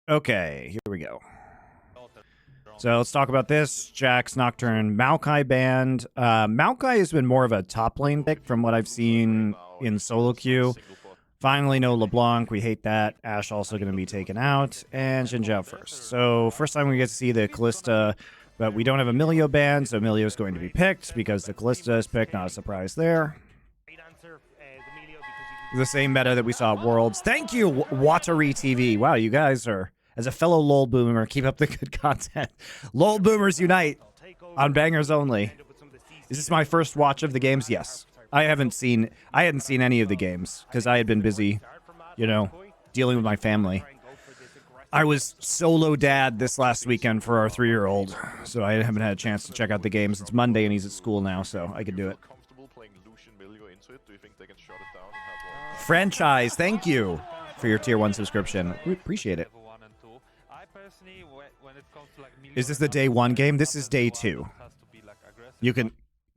Okay, here we go. So let's talk about this. Jax, Nocturne, Maokai banned. Maokai has been more of a top lane pick from what I've seen in solo queue. Finally, no LeBlanc. We hate that. Ashe also going to be taken out. And Xinjiao first. So first time we get to see the Callista, but we don't have Emilio banned, so Emilio is going to be picked because the Callista is picked. Not a surprise there. The same meta that we saw at Worlds. Thank you, Watery TV. Wow, you guys are, as a fellow LOL boomer, keep up the good content. LOL boomers unite on bangers only. Is this my first watch of the games? Yes. I hadn't seen any of the games because I had been busy, you know, dealing with my family. I was solo dad this last weekend for our 3-year-old, so I haven't had a chance to check out the games. It's Monday and he's at school now, so I could do it. Franchise, thank you for your tier 1 subscription. We appreciate it. Is this the day 1 game? This is day 2. You can,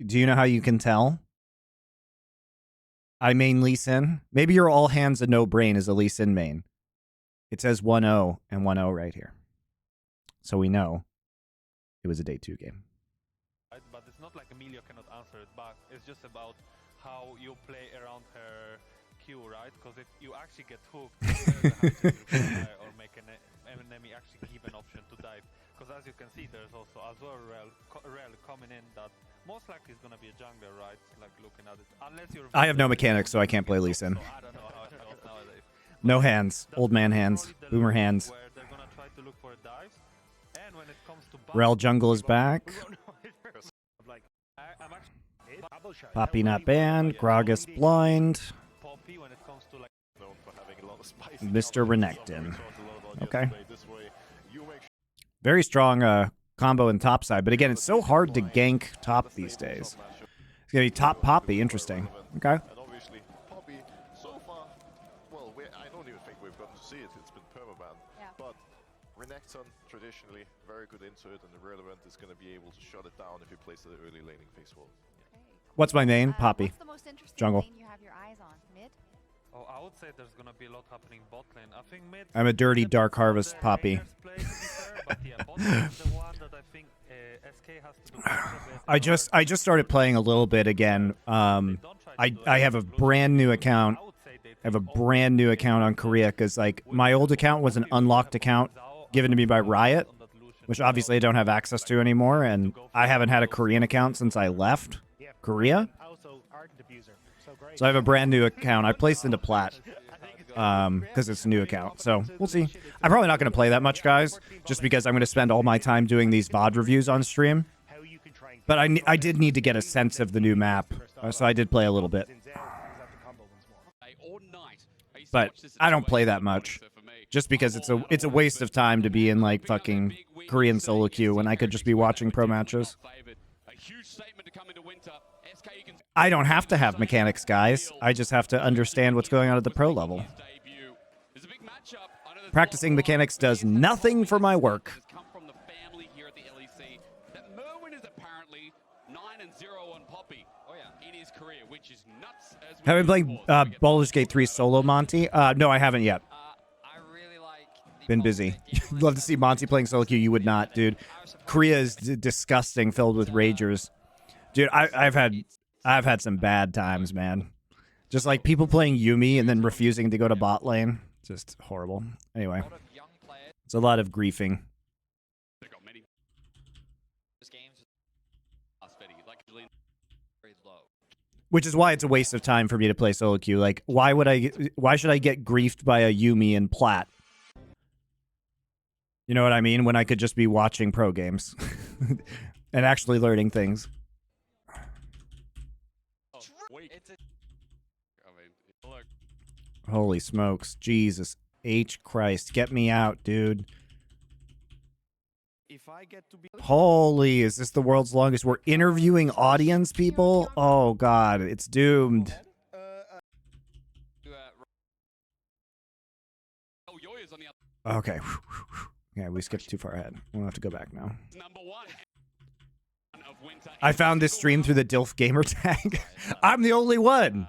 do you know how you can tell? I main Lee Sin. Maybe you're all hands and no brain is a Lee Sin main. It says 1-0 and 1-0 right here. So we know it was a day 2 game. But it's not like Emilio cannot answer it back. It's just about how you play around her Q, right? Because if you actually get hooked, or make an enemy actually give an option to dive. Because as you can see, there's also Azor Rel coming in that most likely is going to be a jungler, right? Like looking at it. Unless you're... I have no mechanics, so I can't play Lee Sin. So I don't know how it goes nowadays. No hands. Old man hands. Boomer hands. Where they're going to try to look for dives. And when it comes to Rel jungle is back. Poppy not banned. Gragas blind. Mr. Renekton. Okay. Very strong combo in top side, but again, it's so hard to gank top these days. It's gonna be top Poppy. Interesting. Okay. I don't even think we've gotten to see it. It's been permaban. Yeah. But Renekton, traditionally, very good insert, and the relevant is going to be able to shut it down if he plays the early laning phase wall. What's my main? Poppy. What's the most interesting Jungle. lane you have your eyes on? Mid? Oh, I would say there's going to be a lot happening bot lane. I think mid... I'm a dirty Dark Harvest Poppy. I just started playing a little bit again. I have a brand new account. I have a brand new account on Korea because like my old account was an unlocked account given to me by Riot, which obviously I don't have access to anymore, and I haven't had a Korean account since I left Korea. So I have a brand new account. I placed into Plat because it's a new account. So we'll see. I'm probably not going to play that much, guys, just because I'm going to spend all my time doing these VOD reviews on stream. But I did need to get a sense of the new map, so I did play a little bit. But I don't play that much, just because it's a waste of time to be in like fucking Korean solo queue when I could just be watching pro matches. I don't have to have mechanics, guys. I just have to understand what's going on at the pro level. Practicing mechanics does nothing for my work. Have you played Baldur's Gate 3 solo, Monty? No, I haven't yet. Been busy. Love to see Monty playing solo queue. You would not, dude. Korea is disgusting, filled with ragers. Dude, I've had some bad times, man. Just like people playing Yuumi and then refusing to go to bot lane. Just horrible. Anyway, it's a lot of griefing. Which is why it's a waste of time for me to play solo queue. Like, why should I get griefed by a Yuumi in Plat? You know what I mean? When I could just be watching pro games and actually learning things. Holy smokes. Jesus H. Christ. Get me out, dude. Holy, is this the world's longest? We're interviewing audience people? Oh, God. It's doomed. Okay. Yeah, we skipped too far ahead. We'll have to go back now. I found this stream through the DILF gamer tag. I'm the only one.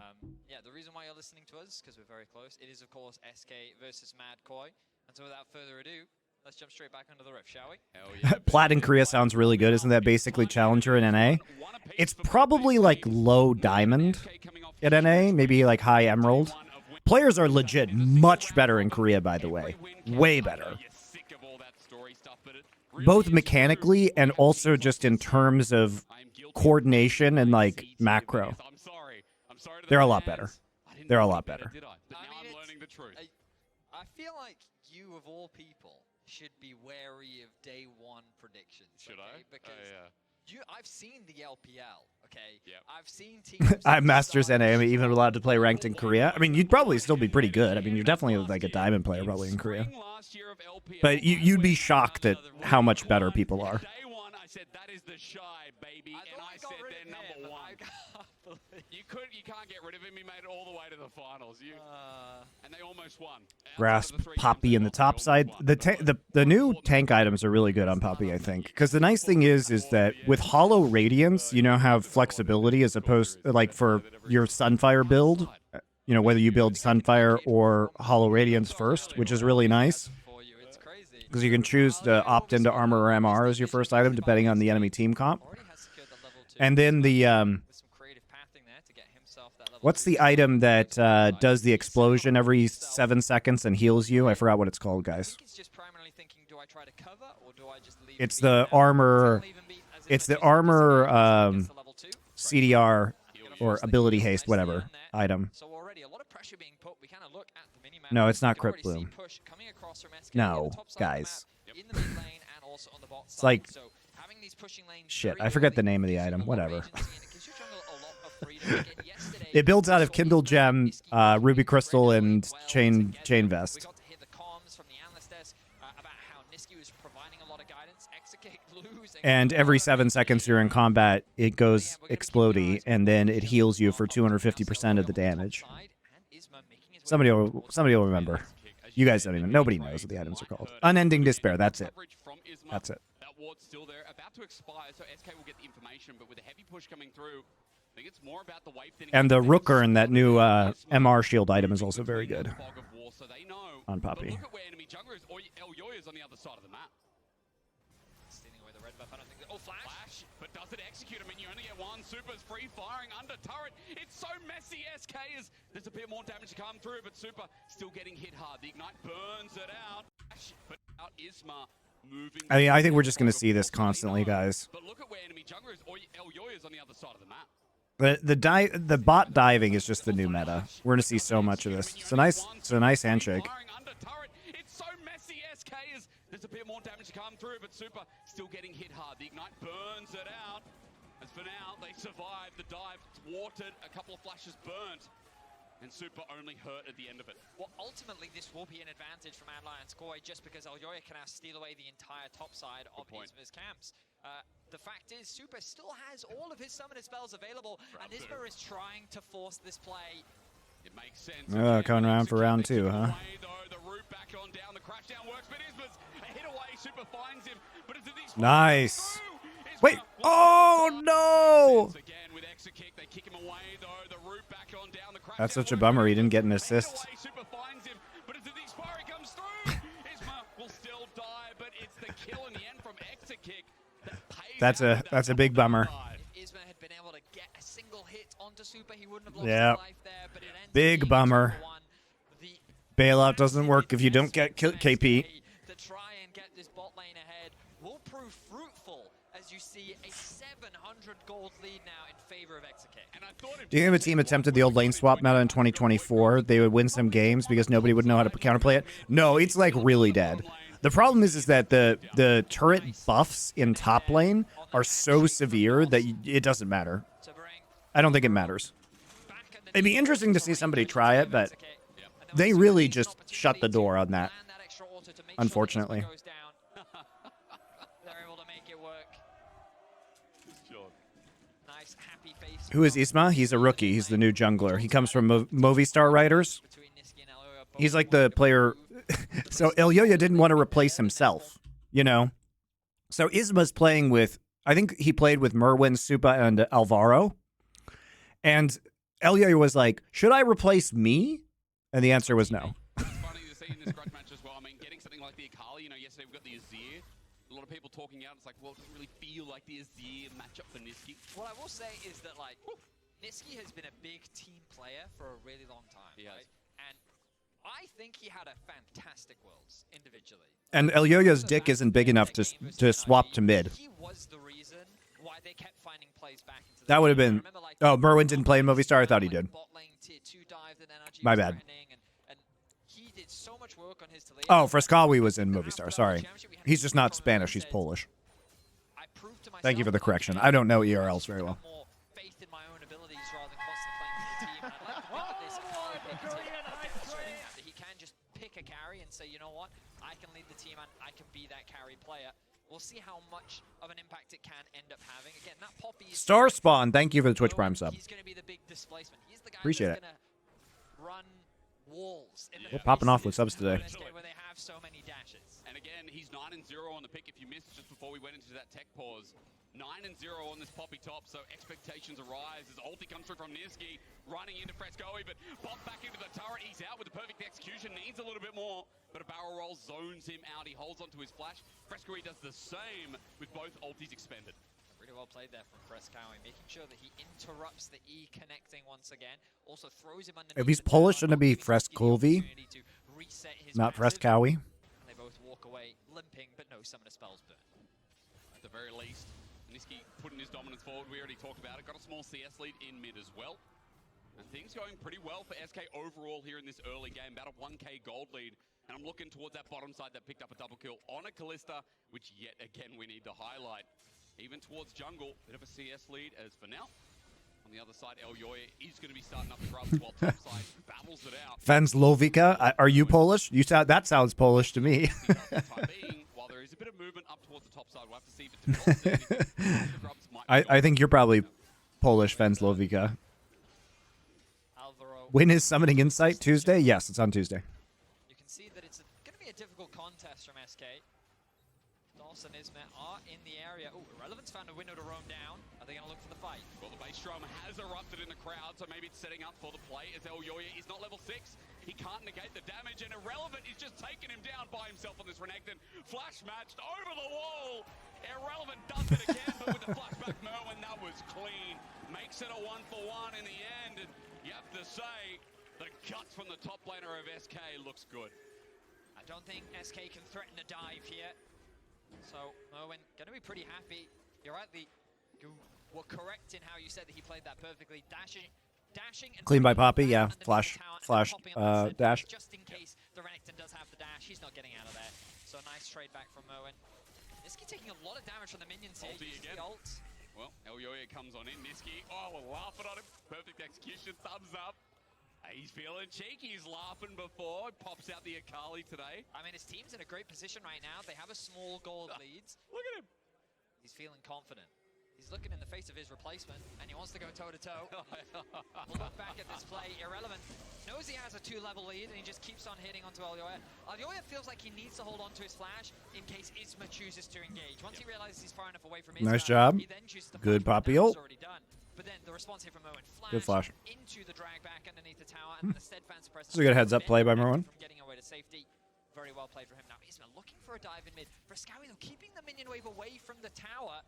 Yeah, the reason why you're listening to us is because we're very close. It is, of course, SK versus Mad Koi. And so without further ado, let's jump straight back under the riff, shall we? Plat in Korea sounds really good. Isn't that basically Challenger in NA? It's probably like low diamond in NA, maybe like high emerald. Players are legit much better in Korea, by the way. Way better. Both mechanically and also just in terms of coordination and like macro. They're a lot better. They're a lot better. I feel like you, of all people, should be wary of day one predictions. Should okay? I? Because I've seen the LPL, okay? Yep. I've seen teams... I'm Masters NA. I'm even allowed to play ranked in Korea. I mean, you'd probably still be pretty good. I mean, you're definitely like a diamond player probably in Korea. But you'd be shocked at how much better people are. Day one, I said that is the shy baby, and I said they're number one. You can't get rid of him. He made it all the way to the finals. And they almost won. Grasp Poppy in the top side. The new tank items are really good on Poppy, I think. Because the nice thing is that with Hollow Radiance, you now have flexibility as opposed to, like, for your Sunfire build. You know, whether you build Sunfire or Hollow Radiance first, which is really nice. Because you can choose to opt into Armor or MR as your first item, depending on the enemy team comp. And then the... what's the item that does the explosion every 7 seconds and heals you? I forgot what it's called, guys. It's the armor... It's the armor CDR or ability haste, whatever, item. No, it's not Crypt Bloom. No, guys. It's like... shit, I forget the name of the item. Whatever. It builds out of Kindle Gem, Ruby Crystal, and Chain Vest. And every 7 seconds you're in combat, it goes explodey, and then it heals you for 250% of the damage. Somebody will remember. You guys don't even. Nobody knows what the items are called. Unending Despair. That's it. That's it. That ward's still there, about to expire, so SK will get the information, but with a heavy push coming through, I think it's more about the wave than... And the Rookern, that new MR shield item, is also very good on Poppy. Look at where enemy jungler is. Elyoya's on the other side of the map. Stealing away the red buff. I don't think... oh, Flash, but does it execute? I mean, you only get one. Super's free firing under turret. It's so messy. SK is... there's a bit more damage to come through, but Super still getting hit hard. The Ignite burns it out. Flash, but out Isma moving... I mean, I think we're just going to see this constantly, guys. But look at where enemy jungler is. Elyoya's on the other side of the map. The bot diving is just the new meta. We're going to see so much of this. It's a nice handshake. It's so messy. SK is... there's a bit more damage to come through, but Super still getting hit hard. The Ignite burns it out. As for now, they survived the dive, thwarted, a couple of flashes burnt. And Super only hurt at the end of it. Well, ultimately, this will be an advantage from Adlion's Koi just because Elyoya can now steal away the entire top side of Isma's camps. The fact is, Super still has all of his summoner spells available, and Isma is trying to force this play. It makes sense. Oh, coming around for round 2, huh? The root back on down, the crashdown works, but Isma's a hit away. Super finds him, but it's these... nice. Wait. Oh, no. That's such a bummer. He didn't get an assist. That's a big bummer. Yeah. Big bummer. Bailout doesn't work if you don't get KP. To try and get this bot lane ahead will prove fruitful as you see a 700 gold lead now in favor of Execute. Do you think if a team attempted the old lane swap meta in 2024, they would win some games because nobody would know how to counterplay it? No, it's like really dead. The problem is that the turret buffs in top lane are so severe that it doesn't matter. I don't think it matters. It'd be interesting to see somebody try it, but they really just shut the door on that, unfortunately. Who is Isma? He's a rookie. He's the new jungler. He comes from Movistar Riders. He's like the player... so Elyoya didn't want to replace himself, you know? So Isma's playing with... I think he played with Merwin, Supa, and Alvaro. And Elyoya was like, should I replace me? And the answer was no. the Akali. You know, yesterday we got the Azir. A lot of people talking out. It's like, well, it doesn't really feel like the Azir matchup for Niski. What I will say is that, like, Niski has been a big team player for a really long time, right? And I think he had a fantastic Worlds individually. And Elyoya's dick isn't big enough to swap to mid. He was the reason why they kept finding plays back into the That would have been... Oh, Merwin didn't play in Movistar? I thought he did. My bad. And he did so much work on his Oh, Frescawi was in Movistar. Sorry. He's just not Spanish. He's Polish. Thank you for the correction. I don't know ERLs very well. He can just pick a carry and say, you know what, I can lead the team and I can be that carry player. We'll see how much of an impact it can end up having. Again, that Poppy is Star Spawn, thank you for the Twitch Prime sub. He's going to be the big displacement. He's the guy Appreciate that's going to run walls. We're popping off with subs today. Where they have so many dashes. And again, he's 9-0 on the pick. If you missed just before we went into that tech pause, 9-0 on this Poppy top, so expectations arise as ulti comes through from Niski, running into Frescoe, but Bob back into the turret. He's out with the perfect execution, needs a little bit more, but a barrel roll zones him out. He holds onto his flash. Frescoe does the same with both ultis expended. Really well played there from Frescoe, making sure that he interrupts the E connecting once again. Also throws him underneath. If he's Polish, shouldn't it be Frescovi, not Frescowi? They both walk away limping, but no summoner spells burn. At the very least, Niski putting his dominance forward. We already talked about it. Got a small CS lead in mid as well. And things going pretty well for SK overall here in this early game. About a 1k gold lead. And I'm looking towards that bottom side that picked up a double kill on a Kalista, which yet again we need to highlight. Even towards jungle, bit of a CS lead as for now. On the other side, Elyoya is going to be starting up the grubs while top side babbles it out. Fenslovica, are you Polish? You sound, that sounds Polish to me. While there is a bit of movement up towards the top side, we'll have to see if it's I think you're probably Polish, Fenslovica. When is Summoning Insight? Tuesday? Yes, it's on Tuesday. You can see that it's going to be a difficult contest from SK. Dawson and Ismet are in the area. Oh, Irrelevant's found a window to roam down. Are they going to look for the fight? Well, the bass drum has erupted in the crowd, so maybe it's setting up for the play as Elyoya is not level 6. He can't negate the damage, and Irrelevant is just taking him down by himself on this Renekton. Flash matched over the wall. Irrelevant does it again, but with the flashback Merwin, that was clean. Makes it a 1-for-1 in the end, and you have to say, the guts from the top laner of SK looks good. I don't think SK can threaten a dive here. So, Merwin, going to be pretty happy. You're right, you were correct in how you said that he played that perfectly. Dashing and Clean by Poppy, yeah. Flash, dash. Just in case the Renekton does have the dash, he's not getting out of there. So, nice trade back from Merwin. Niski taking a lot of damage from the minions here. Ulti again. The ult. Well, Elyoya comes on in. Niski, oh, we're laughing at him. Perfect execution, thumbs up. He's feeling cheeky. He's laughing before. Pops out the Akali today. I mean, his team's in a great position right now. They have a small gold lead. Look at him. He's feeling confident. He's looking in the face of his replacement, and he wants to go toe-to-toe. We'll look back at this play. Irrelevant knows he has a 2-level lead, and he just keeps on hitting onto Elyoya. Elyoya feels like he needs to hold on to his flash in case Isma chooses to engage. Once he realizes he's far enough away from Isma, nice job. he then chooses to good Poppy ult. But then the response here from Merwin, good flash into the drag back underneath the tower, and the steadfast suppressor. This is a good heads up play by Merwin. From getting away to safety. Very well played for him. Now Isma looking for a dive in mid. Frescawi though keeping the minion wave away from the tower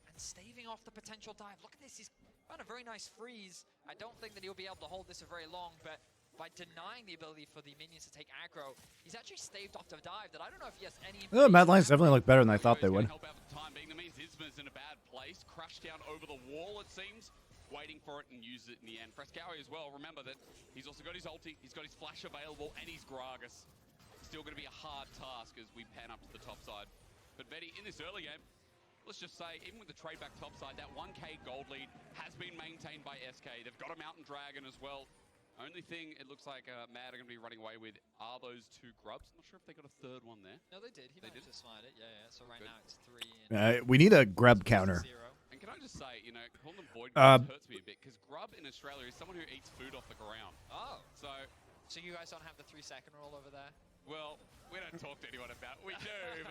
and staving off the potential dive. Look at this, he's found a very nice freeze. I don't think that he'll be able to hold this for very long, but by denying the ability for the minions to take aggro, he's actually staved off the dive that I don't know if he has any... Oh, Mad Lions definitely look better than I thought they would. Help out with the time being. That means Isma's in a bad place. Crashed down over the wall, it seems. Waiting for it and use it in the end. Frescowi as well, remember that he's also got his ulti, he's got his flash available, and he's Gragas. Still going to be a hard task as we pan up to the top side. But Betty, in this early game, let's just say, even with the trade back top side, that 1k gold lead has been maintained by SK. They've got a Mountain Dragon as well. Only thing it looks like Mad are going to be running away with are those 2 grubs. I'm not sure if they got a third one there. No, they did. He managed to slide it. Yeah. So right now it's 3. We need a grub counter. 0. And can I just say, you know, calling them void grubs hurts me a bit, because grub in Australia is someone who eats food off the ground. Oh. So you guys don't have the 3-second rule over there? Well, we don't talk to anyone about it. We do,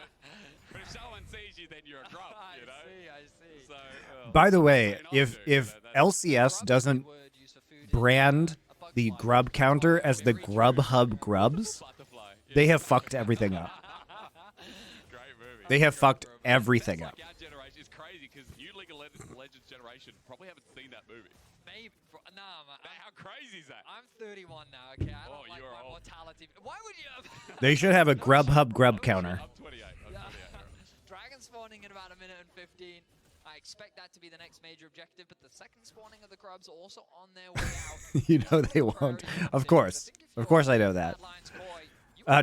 but if someone sees you, then you're a grub, you know? I see. So, by the way, if LCS doesn't brand the grub counter as the Grubhub Grubs, they have fucked everything up. They have fucked For everything that's up. Like our generation is crazy because new League of Legends generation probably haven't seen that movie. Maybe. Nah, man. How crazy is that? I'm 31 now, okay? I don't like you're my old. mortality. Why would you have... They should have a Grubhub grub counter. I'm 28. I'm 28. Dragon spawning in about 1 minute and 15. I expect that to be the next major objective, but the second spawning of the grubs are also on their way out. You know they won't. Of course. Of course I know that.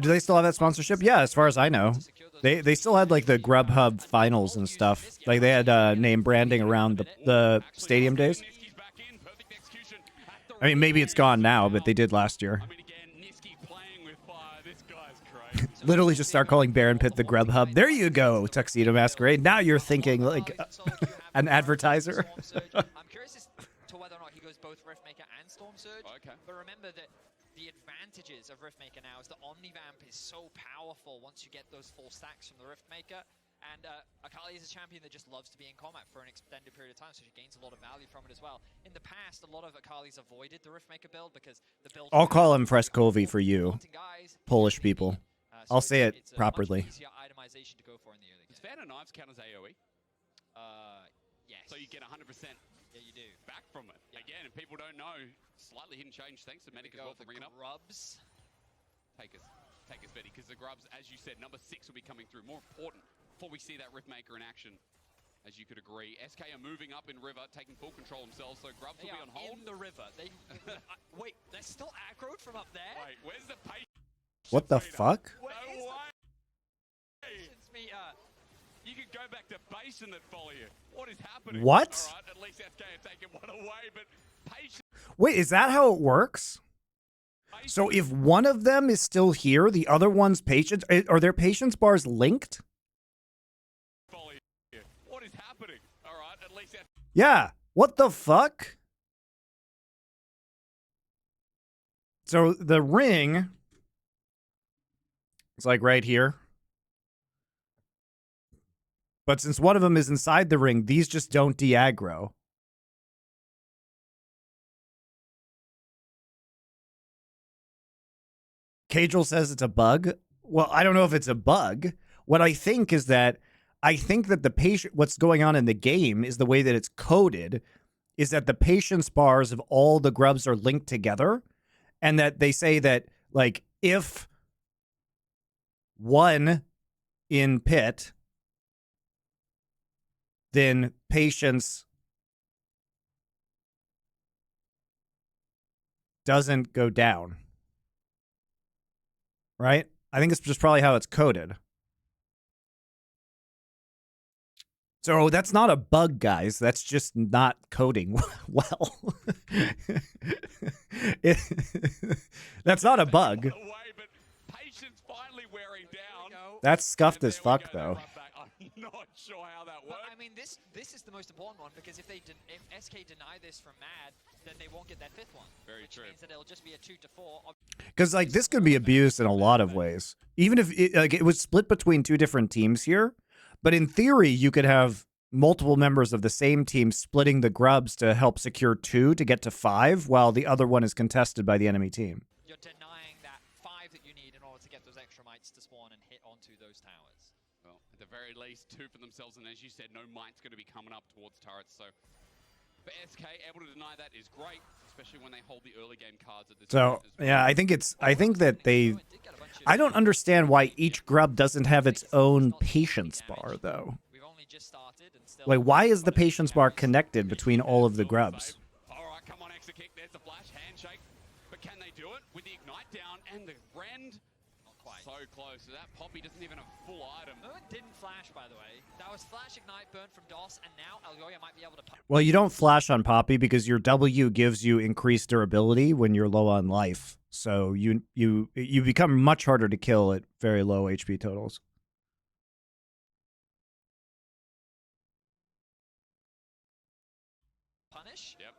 Do they still have that sponsorship? Yeah, as far as I know. They still had like the Grubhub finals and stuff. Like they had name branding around the stadium days. I mean, maybe it's gone now, but they did last year. I mean, again, Niski playing with fire. This guy's crazy. Literally just start calling Baron Pit the Grubhub. There you go, Tuxedo Masquerade. Now you're thinking like an advertiser. I'm curious as to whether or not he goes both Riftmaker and Storm Surge. Okay. But remember that the advantages of Riftmaker now is the Omnivamp is so powerful once you get those full stacks from the Riftmaker. And Akali is a champion that just loves to be in combat for an extended period of time, so she gains a lot of value from it as well. In the past, a lot of Akali's avoided the Riftmaker build because the build... I'll call him Frescovi for you, Polish people. So I'll say it it's properly. A much easier itemization to go for in the early game. Does Fan of Knives count as AoE? Yes. So you get 100% Yeah, you do. back from it. Yeah. Again, and people don't know, slightly hidden change. Thanks to Medic as well for bringing up. Grubs. Take us, Betty, because the grubs, as you said, number 6 will be coming through. More important before we see that Riftmaker in action, as you could agree. SK are moving up in River, taking full control themselves, so grubs will be on hold. In the river. They wait, they're still aggroed from up there? Wait, where's the patience? What the fuck? Where No is way! the patience meter? You could go back to base and they'd follow you. What is happening? What? All right, at least SK have taken one away, but patience. Wait, is that how it works? So if one of them is still here, the other one's patience, are their patience bars linked? Follow you. What is happening? All right, at least Yeah. What the fuck? So the ring is like right here. But since one of them is inside the ring, these just don't de-aggro. Cajal says it's a bug. Well, I don't know if it's a bug. What I think is that the patient, what's going on in the game is the way that it's coded is that the patience bars of all the grubs are linked together, and that they say that like if one in pit, then patience doesn't go down. Right? I think it's just probably how it's coded. So that's not a bug, guys. That's just not coding well. That's not a bug. away, but patience finally wearing down. That's scuffed as There we fuck, go, they though. run back. I'm not sure how that But works. I mean, this is the most important one because if SK deny this from Mad, then they won't get that 5th one. Very which true. means that it'll just be a 2 to 4. Because like this could be abused in a lot of ways. Even if it was split between 2 different teams here, but in theory you could have multiple members of the same team splitting the grubs to help secure 2 to get to 5, while the other one is contested by the enemy team. You're denying that 5 that you need in order to get those extra mites to spawn and hit onto those towers. Well, at the very least, 2 for themselves, and as you said, no might's going to be coming up towards turrets, so for SK, able to deny that is great, especially when they hold the early game cards at this So point as well. yeah, I think that they. I don't understand why each grub doesn't have its own patience bar though. We've only just started and still Like, why is the patience bar connected between all of the grubs? All right, come on, extra kick. There's the flash, handshake. But can they do it with the ignite down and the rend? Not quite. So close. So that Poppy doesn't even have a full item. Moon didn't flash, by the way. That was flash ignite burn from DOS, and now Alyoya might be able to. Well, you don't flash on Poppy because your W gives you increased durability when you're low on life. So you become much harder to kill at very low HP totals. Punish. Yep.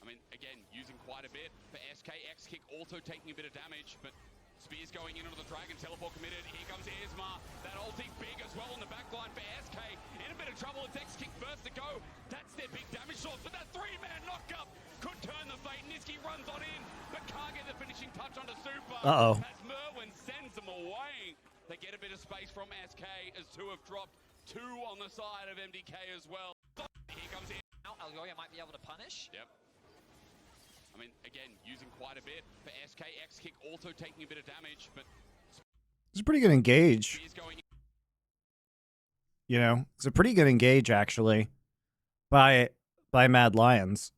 I mean, again, using quite a bit for SK. X kick also taking a bit of damage, but Spear's going in onto the Dragon. Teleport committed. Here comes Isma. That ulti big as well on the backline for SK. In a bit of trouble. It's X kick first to go. That's their big damage source. But that 3-man knockup could turn the fate. Niski runs on in, but can't get the finishing touch onto Super. Uh-oh. As Merwin sends them away. They get a bit of space from SK as two have dropped. Two on the side of MDK as well. Here comes in. Now Algoya might be able to punish. Yep. I mean, again, using quite a bit for SK. X kick also taking a bit of damage, but It's a pretty good engage. he's going. You know, it's a pretty good engage actually by Mad Lions,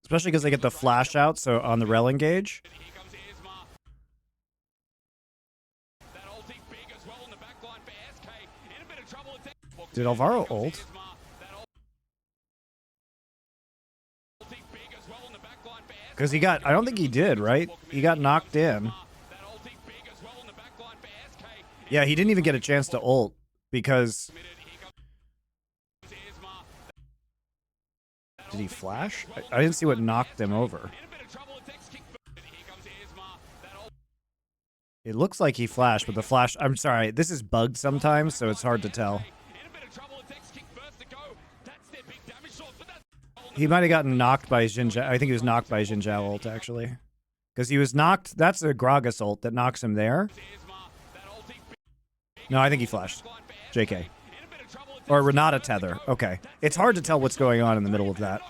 especially because they get the flash out. So on the rel engage. Here comes Isma. That ulti big as well in the back line for SK. In a bit of trouble. Did Alvaro ult? Because he got, I don't think he did, right? He got knocked in. Yeah, he didn't even get a chance to ult because... Did he flash? I didn't see what knocked him over. It looks like he flashed, but the flash... I'm sorry, this is bugged sometimes, so it's hard to tell. He might have gotten knocked by Xin Zhao. I think he was knocked by Xin Zhao ult, actually. Because he was knocked... That's a Gragas ult that knocks him there. No, I think he flashed. JK. Or Renata tether. Okay. It's hard to tell what's going on in the middle of that.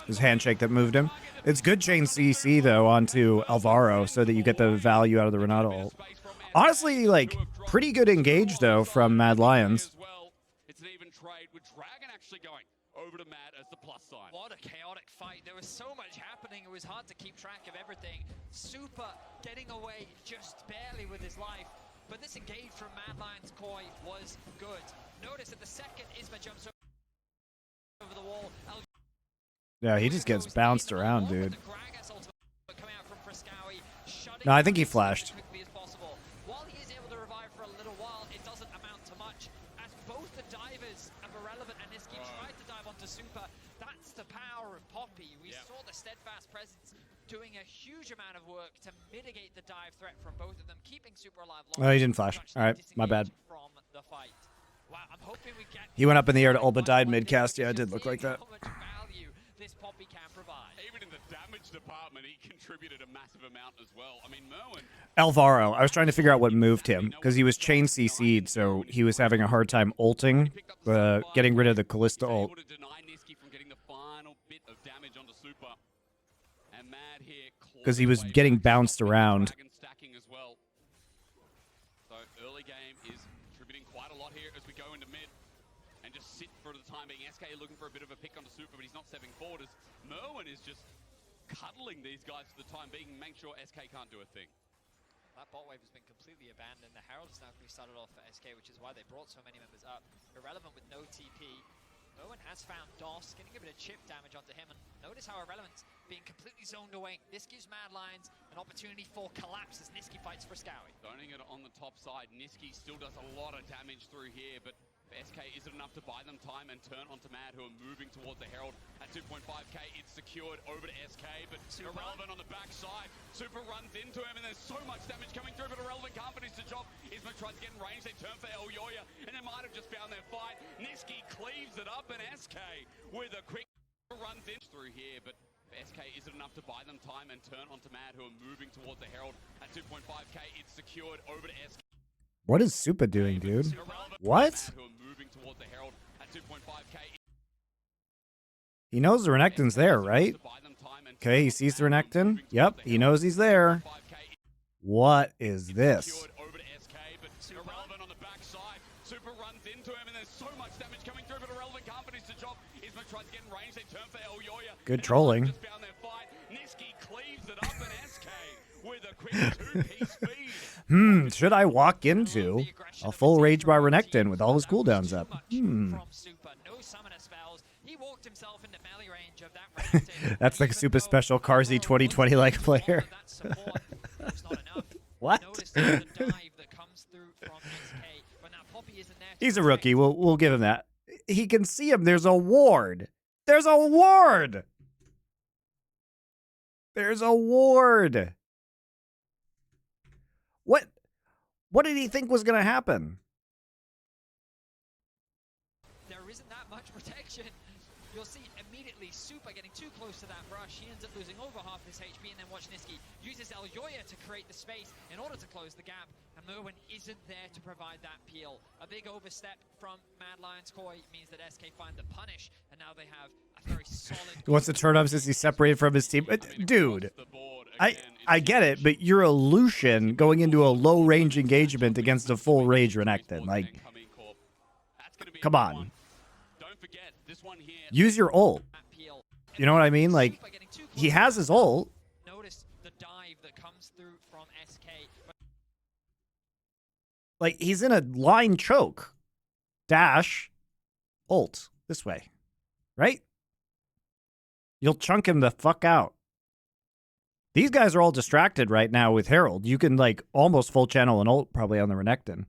His handshake that moved him. It's good chain CC, though, onto Alvaro so that you get the value out of the Renata ult. Honestly, like, pretty good engage, though, from Mad Lions. It's an even trade with Dragon actually going over to Matt as the plus sign. What a chaotic fight. There was so much happening. It was hard to keep track of everything. Super getting away just barely with his life. But this engage from Mad Lions Koi was good. Notice at the second Isma jumps over the wall. Yeah, he just gets bounced around, dude. No, I think he flashed. While he is able to revive for a little while, it doesn't amount to much. As both the divers of Irrelevant and Niski tried to dive onto Super, that's the power of Poppy. We saw the steadfast presence doing a huge amount of work to mitigate the dive threat from both of them, keeping Super alive. Oh, he didn't flash. All right, my bad. From the fight. Wow, I'm hoping we get He went up in the air to ult, but died mid-cast. Yeah, it did look like that. This Poppy can provide. Even in the damage department, he contributed a massive amount as well. I mean, Merwin. Alvaro. I was trying to figure out what moved him because he was chain CC'd, so he was having a hard time ulting, getting rid of the Callista ult. Able to deny Niski from getting the final bit of damage onto Super. And Mad here Because he was getting bounced around. Stacking as well. So early game is contributing quite a lot here as we go into mid. And just sit for the time being. SK looking for a bit of a pick onto Super, but he's not stepping forward as Merwin is just cuddling these guys for the time being, make sure SK can't do a thing. That bot wave has been completely abandoned. The Herald is now going to be started off for SK, which is why they brought so many members up. Irrelevant with no TP. Merwin has found DOS, getting a bit of chip damage onto him, and notice how Irrelevant's being completely zoned away. This gives Mad Lions an opportunity for collapse as Niski fights for Scowie. Zoning it on the top side, Niski still does a lot of damage through here, but SK, is it enough to buy them time and turn onto Mad, who are moving towards the Herald at 2.5k? It's secured over to SK, but Super Irrelevant on the backside. Super runs into him, and there's so much damage coming through, but Irrelevant can't finish the job. Isma tries to get in range, they turn for El Yoya, and they might have just found their fight. Niski cleaves it up, and SK with a quick runs in through here, but SK, is it enough to buy them time and turn onto Mad, who are moving towards the Herald at 2.5k? It's secured over to SK. What is Super doing, dude? What? He knows the Renekton's there, right? Okay, he sees the Renekton. Yep, he knows he's there. What is this? Irrelevant on the backside. Super runs into him, and there's so much damage coming through, but Irrelevant can't finish the job. Isma tries to get in range, they turn for El Yoya. Good trolling. Just found their fight. Niski cleaves it up, and SK with a quick two-piece feed. Should I walk into a full Rage by Renekton with all his cooldowns up? That's like a super special Carzy 2020 like player. What? He's a rookie. We'll give him that. He can see him. There's a ward. There's a ward. There's a ward. What did he think was going to happen? There isn't that much protection. You'll see immediately immediately Super getting too close to that brush. He ends up losing over half his HP, and then watch Niski uses Elyoya to create the space in order to close the gap, and Merwin isn't there to provide that peel. A big overstep from Mad Lions Koi means that SK find the punish, and now they have a very solid... He wants to turn up since he's separated from his team. Dude, I get it, but you're a Lucian going into a low-range engagement against a full rage Renekton. Like, come on. Use your ult. You know what I mean? Like, he has his ult. Notice the dive that comes through from SK. Like, he's in a line choke. Dash. Ult. This way. Right? You'll chunk him the fuck out. These guys are all distracted right now with Herald. You can, like, almost full channel an ult probably on the Renekton.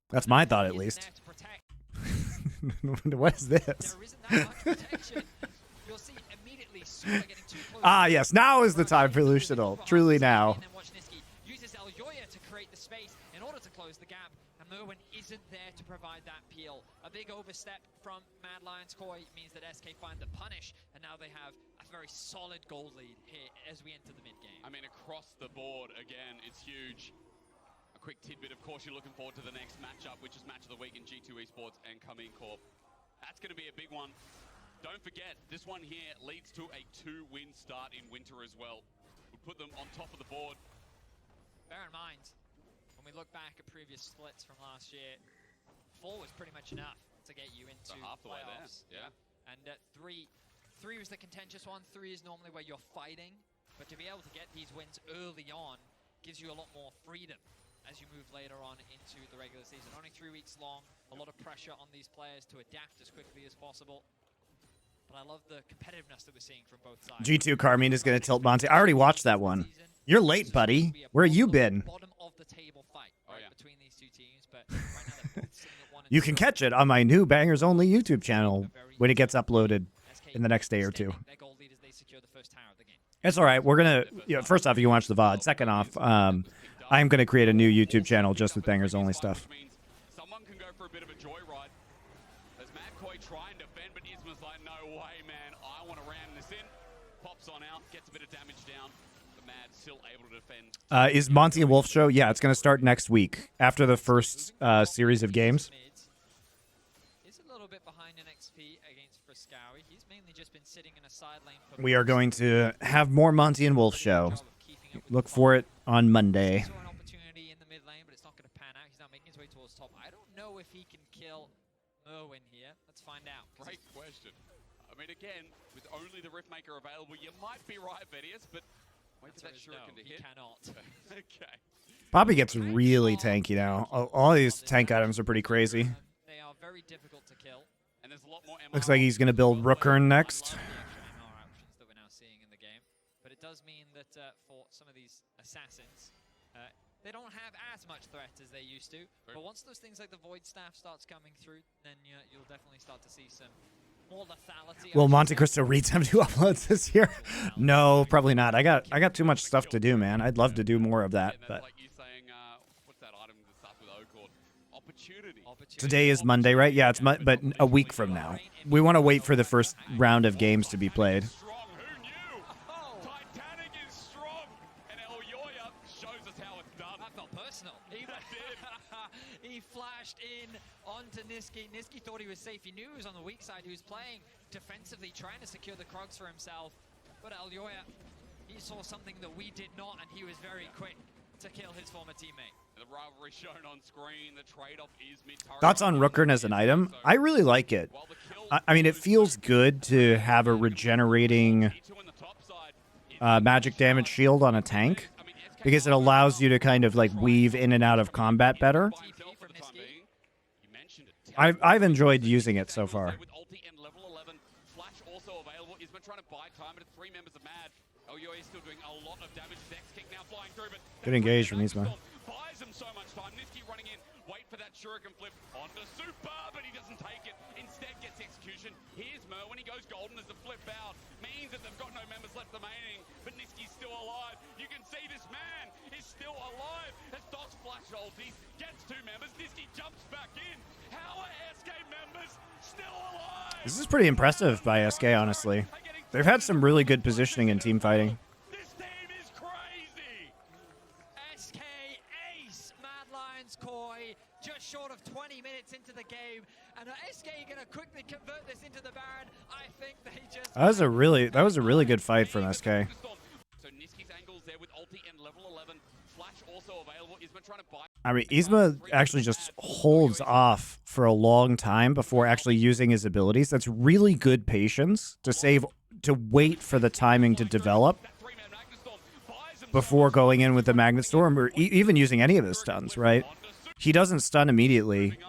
That's my thought, at least. What is this? Ah, yes. Now is the time for Lucian ult. Truly now. Uses Elyoya to create the space in order to close the gap, and Merwin isn't there to provide that peel. A big overstep from Mad Lions Koi means that SK find the punish, and now they have a very solid gold lead here as we enter the mid-game. I mean, across the board, again, it's huge. A quick tidbit, of course, you're looking forward to the next matchup, which is Match of the Week in G2 Esports and Kameen Corp. That's going to be a big one. Don't forget, this one here leads to a 2-win start in winter as well. We'll put them on top of the board. Bear in mind, when we look back at previous splits from last year, 4 was pretty much enough to get you into so half the way there. Yeah. And 3 was the contentious one. 3 is normally where you're fighting, but to be able to get these wins early on gives you a lot more freedom as you move later on into the regular season. Only 3 weeks long, a lot of pressure on these players to adapt as quickly as possible. But I love the competitiveness that we're seeing from both sides. G2 Carmine is going to tilt Monte. I already watched that one. You're late, buddy. Where you been? Bottom of the table fight between these two teams, but right now they're both sitting at 1 and You can catch it on my new Bangers Only YouTube channel when it gets uploaded in the next day or two. It's all right. We're going to, first off, you can watch the VOD. Second off, I'm going to create a new YouTube channel just with Bangers Only stuff. Someone can go for a bit of a joyride. As Mad Koi try and defend, but Isma's like, no way, man. I want to ram this in. Pops on out, gets a bit of damage down. But Mad still able to defend. Is Monty and Wolf show? Yeah, it's going to start next week after the first series of games. He's a little bit behind in XP against Friscawi. He's mainly just been sitting in a side lane for We are going to have more Monty and Wolf show. Look for it on Monday. Saw an opportunity in the mid lane, but it's not going to pan out. He's now making his way towards top. I don't know if he can kill Merwin here. Let's find out. Great question. I mean, again, with only the Riftmaker available, you might be right, Vedius, but wait for that shuriken to hit. He cannot. Okay. Poppy gets really tanky now. All these tank items are pretty crazy. They are very difficult to kill. And there's a lot more Looks like he's going to build Rookern next. Options that we're now seeing in the game, but it does mean that for some of these assassins, they don't have as much threat as they used to. But once those things like the Void Staff starts coming through, then you'll definitely start to see some more lethality. Will MonteCristo read some new uploads this year? No, probably not. I got too much stuff to do, man. I'd love to do more of that, but like you saying, what's that item that starts with O called? Opportunity. today is Monday, right? Yeah, it's but a week from now. We want to wait for the first round of games to be played. Strong, who knew? Titanic is strong, and Elyoya shows us how it's done. That felt personal. He flashed in onto Niski. Niski thought he was safe. He knew he was on the weak side. He was playing defensively, trying to secure the Krogs for himself. But Elyoya, he saw something that we did not, and he was very quick to kill his former teammate. The rivalry shown on screen, the trade-off is mid-turret. Thoughts on Rookern as an item? I really like it. I mean, it feels good to have a regenerating magic damage shield on a tank, because it allows you to kind of like weave in and out of combat better. I've enjoyed using it so far. With ulti and level 11, Flash also available. Isma trying to buy time, but it's 3 members of Mad. Elyoya is still doing a lot of damage. His X-Kick now flying through, but Good engage from Isma. buys him so much time. Niski running in, wait for that shuriken flip onto Super, but he doesn't take it. Instead gets execution. Here's Mer when he goes golden as the flip out. Means that they've got no members left remaining, but Niski's still alive. You can see this man is still alive as Dots flash ulties, gets 2 members. Niski jumps back in. How This is pretty impressive by SK, honestly. They've had some really good positioning in team fighting. This team is crazy. SK ace Mad Lions Koi just short of 20 minutes into the game, and SK gonna quickly convert this into the Baron. I think they just That was a really good fight from SK. So Niski's angles there with ulti and level 11. Flash also available. Isma trying to buy. I mean, Isma actually just holds off for a long time before actually using his abilities. That's really good patience to wait for the timing to develop before going in with the Magnet Storm or even using any of his stuns, right? He doesn't stun immediately,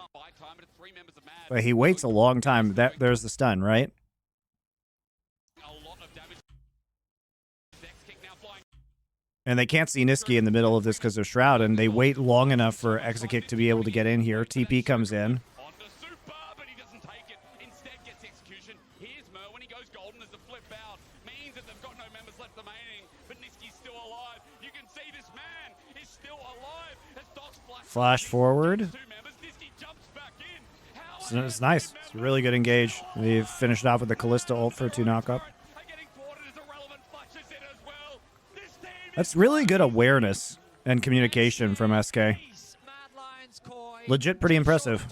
but he waits a long time. There's the stun, right? And they can't see Niski in the middle of this because they're Shroud, and they wait long enough for Exekick to be able to get in here. TP comes in. But he doesn't take it. Instead gets execution. Here's Mer when he goes golden as the flip out. Means that they've got no members left remaining, but Niski's still alive. You can see this man is still alive. As Doc's Flash forward. two members, Niski jumps back in. So it's nice. It's a really good engage. They've finished off with the Kalista ult for a 2 knockup. That's really good awareness and communication from SK. Legit pretty impressive.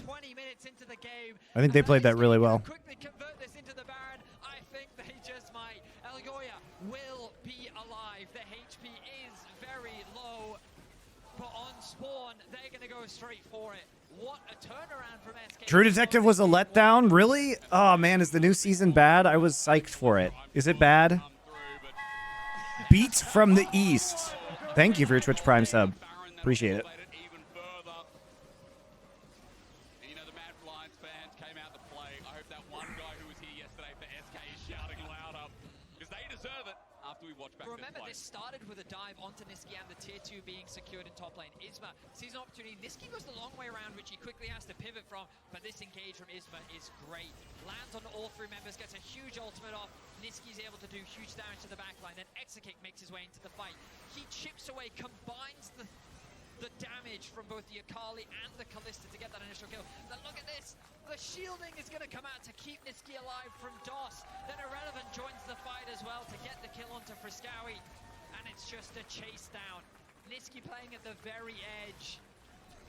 I think they played that really well. Quickly convert this into the Baron. I think they just might. Elgoya will be alive. The HP is very low, but on spawn, they're going to go straight for it. What a turnaround from SK. True Detective was a letdown? Really? Oh man, is the new season bad? I was psyched for it. Is it bad? Beats from the East. Thank you for your Twitch Prime sub. Appreciate it. You know, the Mad Lions fans came out to play. I hope that one guy who was here yesterday for SK is shouting louder, because they deserve it after we watch back. Remember, this started with a dive onto Niski and the tier 2 being secured in top lane. Isma sees an opportunity. Niski goes the long way around, which he quickly has to pivot from, but this engage from Isma is great. Lands on all 3 members, gets a huge ultimate off. Niski's able to do huge damage to the backline. Then Exekick makes his way into the fight. He chips away, combines the damage from both the Akali and the Kalista to get that initial kill. Then look at this. The shielding is going to come out to keep Niski alive from DOS. Then Irrelevant joins the fight as well to get the kill onto Friskawi. And it's just a chase down. Niski playing at the very edge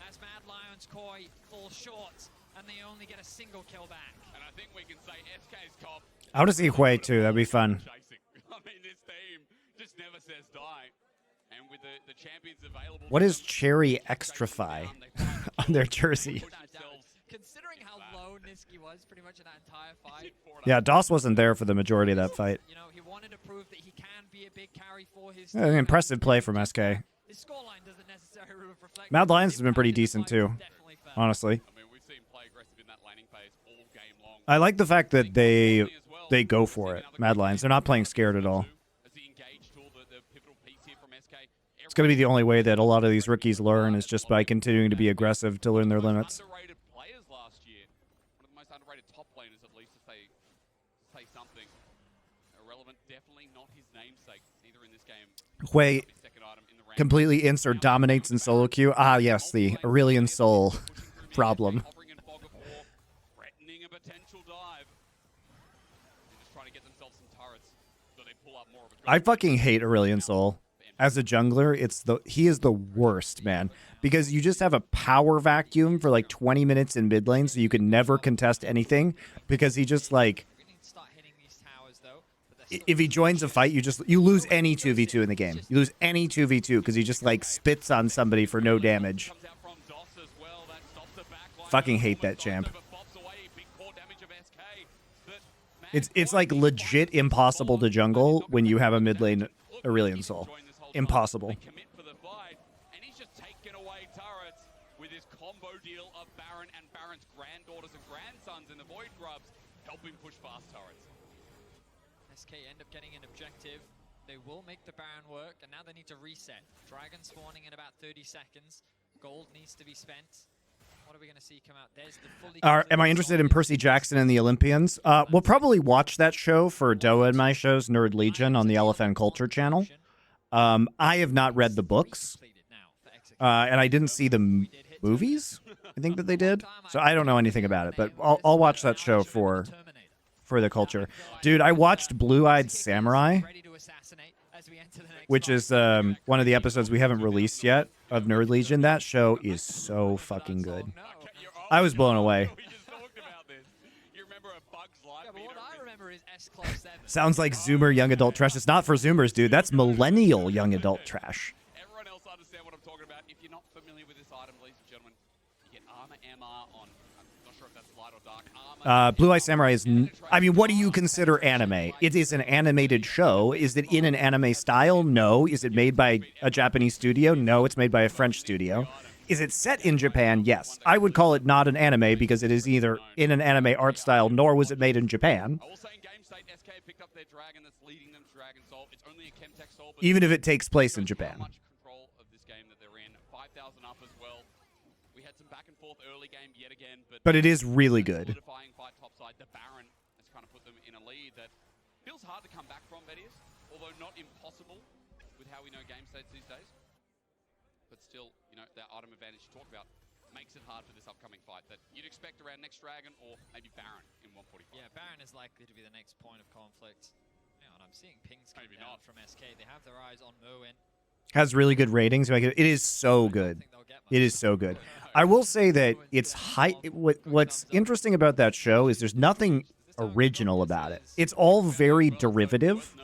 as Mad Lions Koi falls short, and they only get a single kill back. And I think we can say SK's cop. I want to see Hui too. That'd be fun. I mean, this team just never says die. And with the champions available, What is Cherry Extrafy on their jersey? Considering how low Niski was pretty much in that entire fight. Yeah, DOS wasn't there for the majority of that fight. You know, he wanted to prove that he can be a big carry for his An impressive play from SK. His scoreline doesn't necessarily reflect. Mad Lions has been pretty decent too, honestly. I mean, we've seen play aggressive in that laning phase all game long. I like the fact that they go for it. Mad Lions. They're not playing scared at all. As the engage tool, the pivotal piece here from SK. It's going to be the only way that a lot of these rookies learn is just by continuing to be aggressive to learn their limits. Underrated players last year. One of the most underrated top laners, at least, to say something. Irrelevant, definitely not his namesake, either in this game. Hui completely ints or dominates in solo queue. Ah, yes, the Aurelian Soul problem. Threatening a potential dive. They're just trying to get themselves some turrets, so they pull up more of a. I fucking hate Aurelian Soul. As a jungler, he is the worst, man. Because you just have a power vacuum for like 20 minutes in mid lane, so you can never contest anything. Because he just like, if he joins a fight, you lose any 2v2 in the game. You lose any 2v2 because he just like spits on somebody for no damage. Fucking hate that champ. It's like legit impossible to jungle when you have a mid lane Aurelian Soul. Impossible. Commit for the fight, and he's just taken away turrets with his combo deal of Baron and Baron's granddaughters and grandsons in the Void Grubs, helping push fast turrets. SK end up getting an objective. They will make the Baron work, and now they need to reset. Dragon spawning in about 30 seconds. Gold needs to be spent. What are we going to see come out? There's the fully. Am I interested in Percy Jackson and the Olympians? We'll probably watch that show for Doa and my shows, Nerd Legion, on the LFN Culture channel. I have not read the books, and I didn't see the movies, I think that they did. So I don't know anything about it, but I'll watch that show for the culture. Dude, I watched Blue-Eyed Samurai, which is one of the episodes we haven't released yet of Nerd Legion. That show is so fucking good. I was blown away. Sounds like Zoomer young adult trash. It's not for Zoomers, dude. That's millennial young adult trash. Everyone else understand what I'm talking about. If you're not familiar with this item, ladies and gentlemen, you get armor MR on. I'm not sure if that's light or dark armor. Blue Eye Samurai is. I mean, what do you consider anime? It is an animated show. Is it in an anime style? No. Is it made by a Japanese studio? No. It's made by a French studio. Is it set in Japan? Yes. I would call it not an anime because it is either in an anime art style, nor was it made in Japan. Even if it takes place in Japan. But it is really good. Feels hard to come back from, that is, although not impossible with how we know game states these days. But still, you know, that item advantage you talked about makes it hard for this upcoming fight that you'd expect around next Dragon or maybe Baron in 145. Yeah, Baron is likely to be the next point of conflict. Yeah, and I'm seeing pings coming down from SK. They have their eyes on Merwin. Has really good ratings. It is so good. It is so good. I will say that it's high. What's interesting about that show is there's nothing original about it. It's all very derivative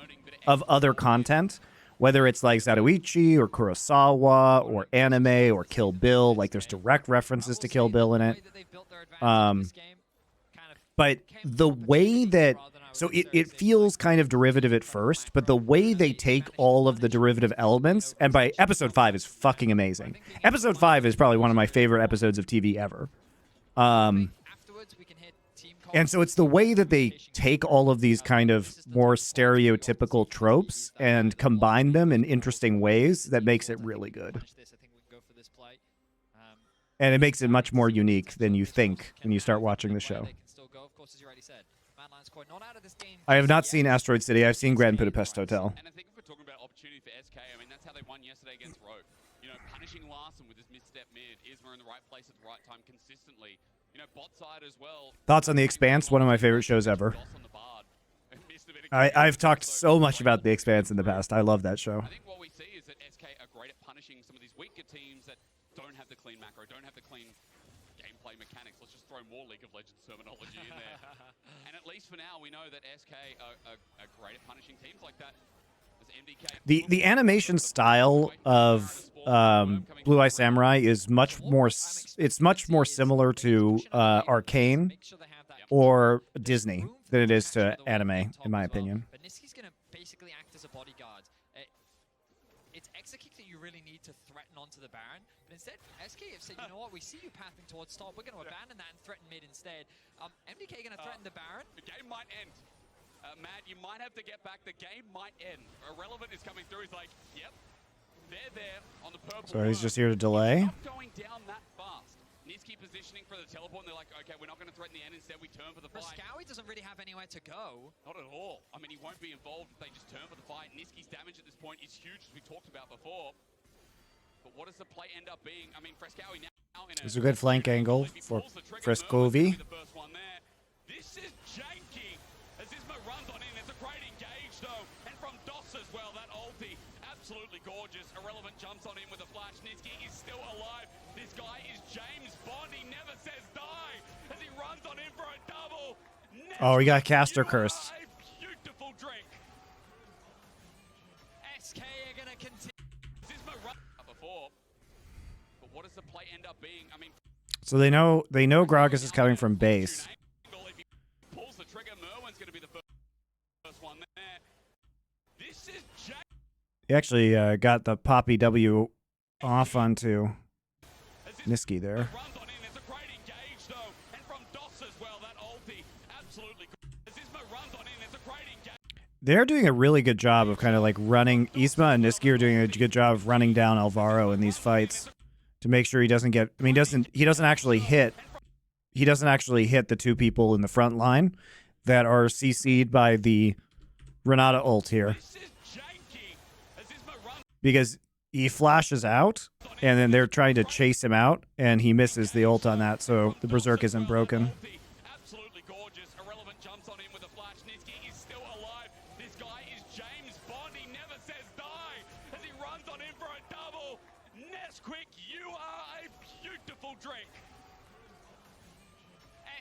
of other content, whether it's like Zatoichi or Kurosawa or anime or Kill Bill. Like there's direct references to Kill Bill in it. But the way that, so it feels kind of derivative at first, but the way they take all of the derivative elements, and by episode 5 is fucking amazing. Episode 5 is probably one of my favorite episodes of TV ever. And so it's the way that they take all of these kind of more stereotypical tropes and combine them in interesting ways that makes it really good. And it makes it much more unique than you think when you start watching the show. I have not seen Asteroid City. I've seen Grand Budapest Hotel. And I think if we're talking about opportunity for SK, I mean, that's how they won yesterday against Rogue. You know, punishing Larson with his misstep mid, Isma in the right place at the right time consistently. You know, bot side as well. Thoughts on The Expanse? One of my favorite shows ever. I've talked so much about The Expanse in the past. I love that show. I think what we see is that SK are great at punishing some of these weaker teams that don't have the clean macro, don't have the clean gameplay mechanics. Let's just throw more League of Legends terminology in there. And at least for now, we know that SK are great at punishing teams like that. The animation style of Blue Eye Samurai is much more. It's much more similar to Arcane or Disney than it is to anime, in my opinion. But Niski's going to basically act as a bodyguard. It's Exekick that you really need to threaten onto the Baron. But instead, SK have said, you know what, we see you pathing towards top. We're going to abandon that and threaten mid instead. MDK going to threaten the Baron. The game might end. Matt, you might have to get back. The game might end. Irrelevant is coming through. He's like, yep, they're there on the purple. So he's just here to delay. Not going down that fast. Niski positioning for the teleport, and they're like, okay, we're not going to threaten the end. Instead, we turn for the fight. Frescowi doesn't really have anywhere to go. Not at all. I mean, he won't be involved if they just turn for the fight. Niski's damage at this point is huge, as we talked about before. But what does the play end up being? I mean, Frescowi now in a... It's a good flank angle for Frescovi. This is janky. As Isma runs on in, it's a great engage though, and from DOS as well, that ulti, absolutely gorgeous. Irrelevant jumps on in with a flash. Niski is still alive. This guy is James Bond, he never says die, as he runs on in for a double. Oh, he got caster cursed. Beautiful drink. SK are gonna continue. Isma run before, but what does the play end up being? I mean, so they know Gragas is coming from base. He actually got the Poppy W off onto Niski there. They're doing a really good job of kind of like running. Isma and Niski are doing a good job of running down Alvaro in these fights to make sure he doesn't get. I mean, he doesn't actually hit. He doesn't actually hit the two people in the front line that are CC'd by the Renata ult here. Because he flashes out and then they're trying to chase him out, and he misses the ult on that, so the Berserk isn't broken. Absolutely gorgeous. Irrelevant jumps on him with a flash. Niski is still alive. This guy is James Bond. He never says die as he runs on in for a double. Nesquik, you are a beautiful drink.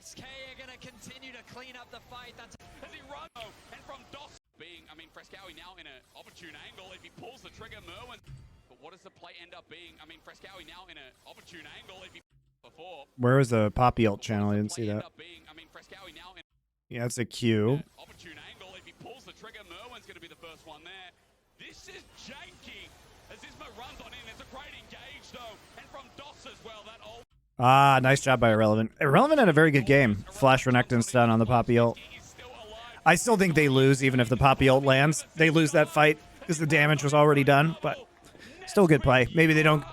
SK are going to continue to clean up the fight. That's As he runs, and from DOS being, I mean, Frescowi now in an opportune angle. If he pulls the trigger, Merwin. But what does the play end up being? I mean, Frescowi now in an opportune angle. If he before. Where was the Poppy ult channel? I didn't see that. Yeah, it's a Q. Opportune angle. If he pulls the trigger, Merwin's going to be the first one there. This is janky. As Isma runs on in, it's a great engage though, and from DOS as well. That old. Ah, nice job by Irrelevant. Irrelevant had a very good game. Flash Renekton stun on the Poppy ult. I still think they lose even if the Poppy ult lands. They lose that fight because the damage was already done, but still good play. Maybe they don't,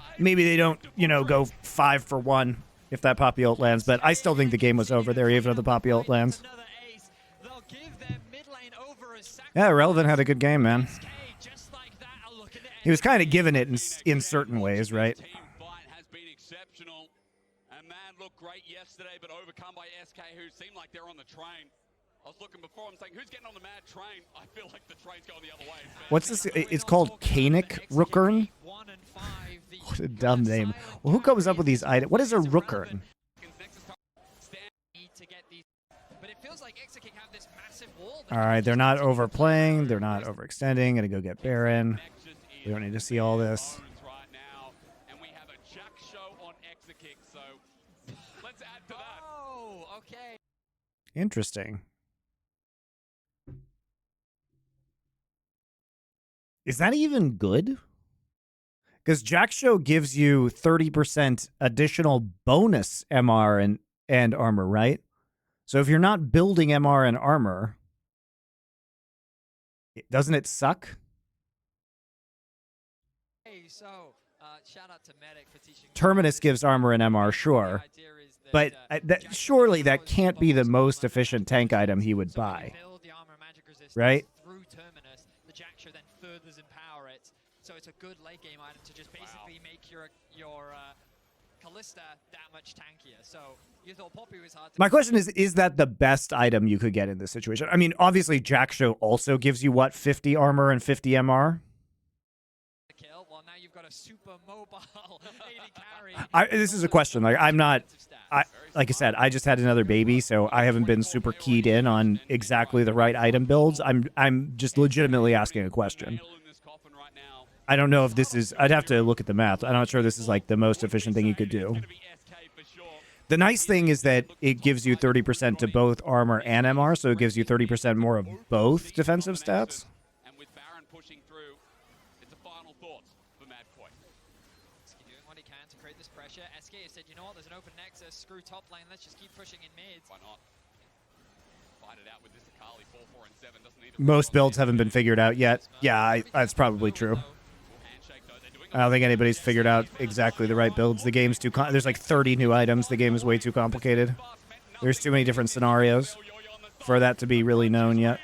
you know, go 5 for 1 if that Poppy ult lands, but I still think the game was over there even if the Poppy ult lands. Yeah, Irrelevant had a good game, man. He was kind of giving it in certain ways, right? Looked great yesterday, but overcome by SK, who seemed like they're on the train. I was looking before, I'm saying, who's getting on the mad train? I feel like the train's going the other way. What's this? It's called Kanik Rookern? What a dumb name. Well, who comes up with these items? What is a Rookern? All right, they're not overplaying. They're not overextending. Gonna go get Baron. We don't need to see all this. Interesting. Is that even good? Because Jack Show gives you 30% additional bonus MR and armor, right? So if you're not building MR and armor, doesn't it suck? Hey, so shout out to Medic for teaching. Terminus gives armor and MR, sure. But surely that can't be the most efficient tank item he would buy, right? Through Terminus, the Jack Show then furthers empower it, so it's a good late game item to just basically make your Callista that much tankier. So you thought Poppy was hard to. My question is that the best item you could get in this situation? I mean, obviously Jack Show also gives you what, 50 armor and 50 MR. Well, now you've got a super mobile AD carry. This is a question. Like like I said, I just had another baby, so I haven't been super keyed in on exactly the right item builds. I'm just legitimately asking a question. I don't know if this is. I'd have to look at the math. I'm not sure this is like the most efficient thing you could do. The nice thing is that it gives you 30% to both armor and MR, so it gives you 30% more of both defensive stats. SK said, you know what, there's an open nexus, screw top lane, let's just keep pushing in mid. Why not? Fight it out with this Akali, 4, 4, and 7, doesn't need Most builds haven't been figured out yet. Yeah, that's probably true. I don't think anybody's figured out exactly the right builds. The game's too there's like 30 new items. The game is way too complicated. There's too many different scenarios for that to be really known yet.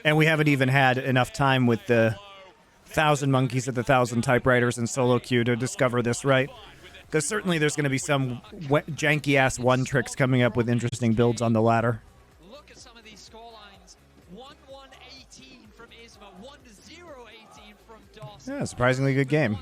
And we haven't even had enough time with the 1,000 monkeys at the 1,000 typewriters in solo queue to discover this, right? Because certainly there's going to be some janky-ass one-tricks coming up with interesting builds on the ladder. Look at some of these scorelines. 1-1-18 from Isma, 1-0-18 from DOS. Yeah, surprisingly good game.